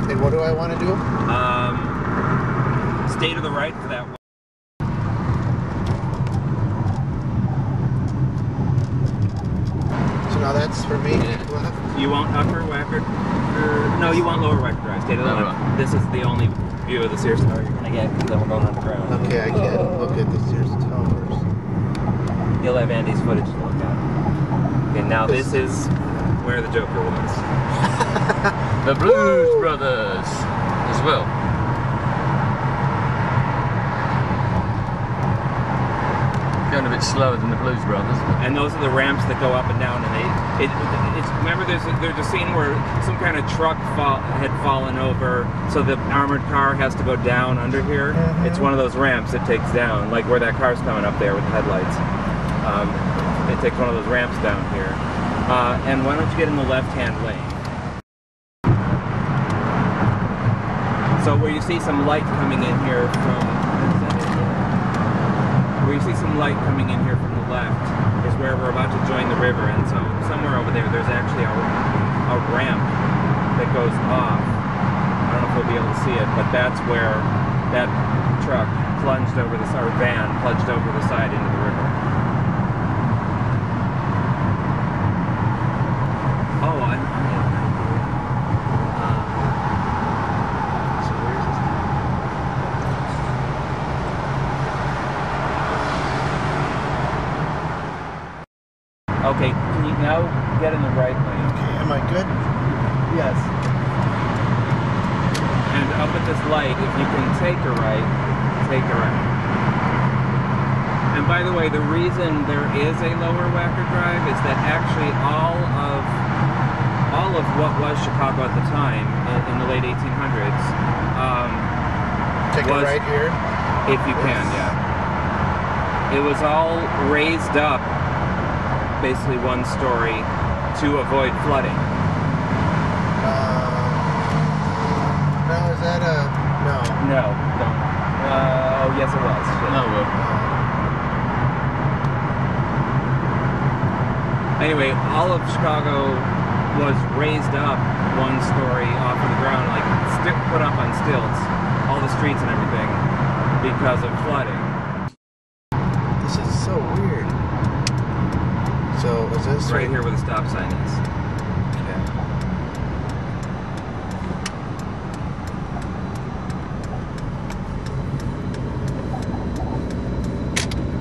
And what do I want to do? Stay to the right for that one. So now that's for me. Left. You want upper Wacker? No, you want lower Wacker Drive. Stay to the left. This is the only view of the Sears Tower you're gonna get because then we're going underground. Okay, I can't look at the Sears Towers. You'll have Andy's footage to look at. Okay, now this is where the Joker was. The Blues Brothers as well. Going a bit slower than the Blues Brothers. And those are the ramps that go up and down. And remember, there's a scene where some kind of truck had fallen over, so the armored car has to go down under here. It's one of those ramps it takes down, like where that car's coming up there with the headlights. It takes one of those ramps down here. And why don't you get in the left-hand lane? So where you see some light coming in here from the left is where we're about to join the river, and so somewhere over there's actually a ramp that goes off. I don't know if we'll be able to see it, but that's where that truck plunged over the side, or van plunged over the side into the river. Oh, I'm so where's this? Okay, can you now get in the right lane? Okay, am I good? Yes. And up at this light, if you can take a right, take a right. And by the way, the reason there is a lower Wacker Drive is that actually all of what was Chicago at the time, in the late 1800s, Take a right here? If you can, yeah. It was all raised up, basically one story, to avoid flooding. No, is that a... No. No, no. Oh, yes it was. No, Anyway, all of Chicago was raised up one story off of the ground, like put up on stilts, all the streets and everything, because of flooding. This is so weird. So, is this... Right here where the stop sign is.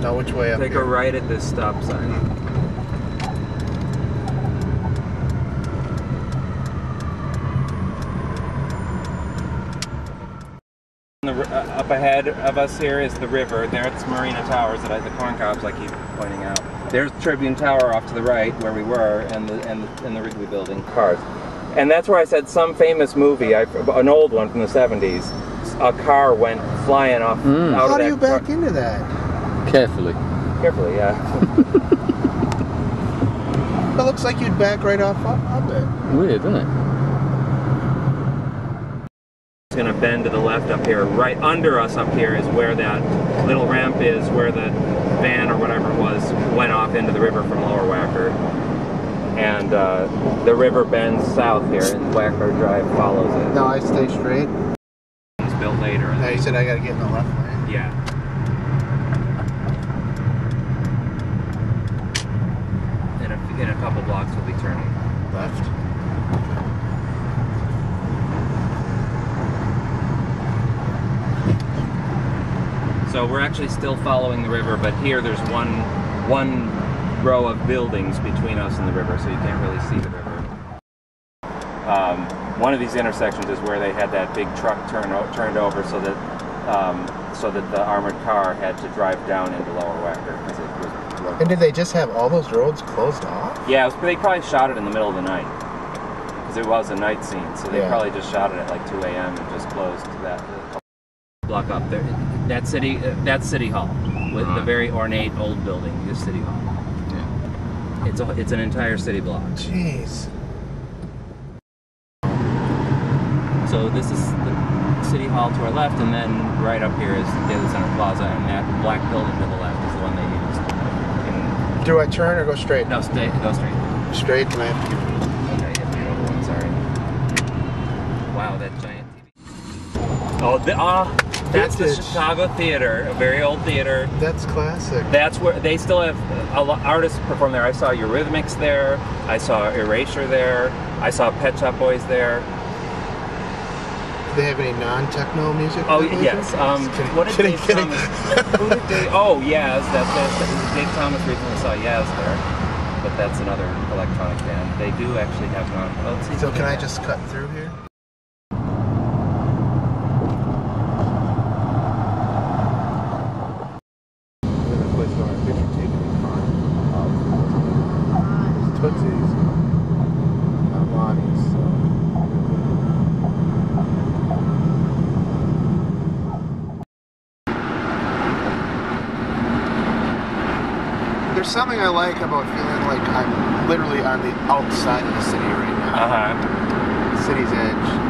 Now which way up Take here? a right at this stop sign. Up ahead of us here is the river. There's Marina Towers, the corn cobs I keep pointing out. There's Tribune Tower off to the right where we were, and the Wrigley Building. Cars. And that's where I said some famous movie, an old one from the 70s, a car went flying off out of that. How do you back into that? Carefully. Carefully, yeah. It looks like you'd back right off of it. Weird, isn't it? It's going to bend to the left up here. Right under us up here is where that little ramp is, where the van or whatever it was went off into the river from Lower Wacker. And the river bends south here, and Wacker Drive follows it. No, I stay straight. It's built later. Now you said I got to get in the left lane. Yeah. In a couple blocks we'll be turning Left. So we're actually still following the river, but here there's one row of buildings between us and the river, so you can't really see the river. One of these intersections is where they had that big truck turned over so that the armored car had to drive down into Lower Wacker because it was. And did they just have all those roads closed off? Yeah, they probably shot it in the middle of the night because it was a night scene, so they probably just shot it at like 2 a.m. and just closed that block up there. That's City Hall, with the very ornate old building is City Hall. Yeah. It's an entire city block. Jeez. So this is the City Hall to our left, and then right up here is the Daily Center Plaza, and that black building to the left is the one they used. Do I turn or go straight? No, go straight. Straight, and I have to Okay, you have to get over one, sorry. Wow, Oh, that giant TV. Oh, that's the Vintage. Chicago Theater, a very old theater. That's classic. That's where they still have artists perform there. I saw Eurythmics there. I saw Erasure there. I saw Pet Shop Boys there. Do they have any non-techno music? Oh yes. What did Dave Thomas? Who did Dave? Oh Yaz. That's Dave Thomas recently saw Yaz there, but that's another electronic band. They do actually have non. Oh, let's see. So can I just cut through here? Tootsies. Not Lonnie's. There's something I like about feeling like I'm literally on the outside of the city right now. Uh huh. City's edge.